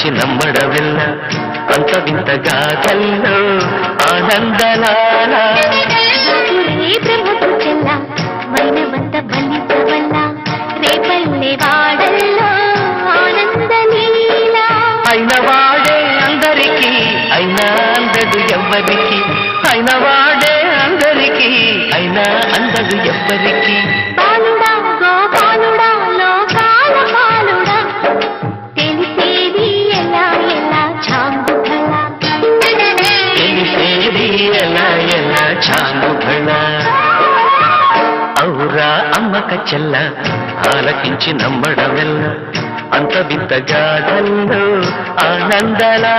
ఆలకించి నమ్మడవెల్ల అంత వింతగా కల్లో ఆనందలాల బ్రహ్మకు చెల్ల మైనవంత బలిసవల్ల రేపల్లె వాడల్లో ఆనందలీలా అయిన వాడే అందరికీ అయినా అందడు ఎవ్వరికి అయిన వాడే అందరికీ అయినా అందడు ఎవ్వరికి బాలుడా గోపాలుడా లోకాల బాలుడా తెలిసేది ఎలా ఎలా చాంగుఫల తెలిసేది ఎలా ఎలా చాంగుఫల ఔరా అమ్మక చెల్ల ఆలకించి నమ్మడవెల్ల అంత వింతగా ఆనందలా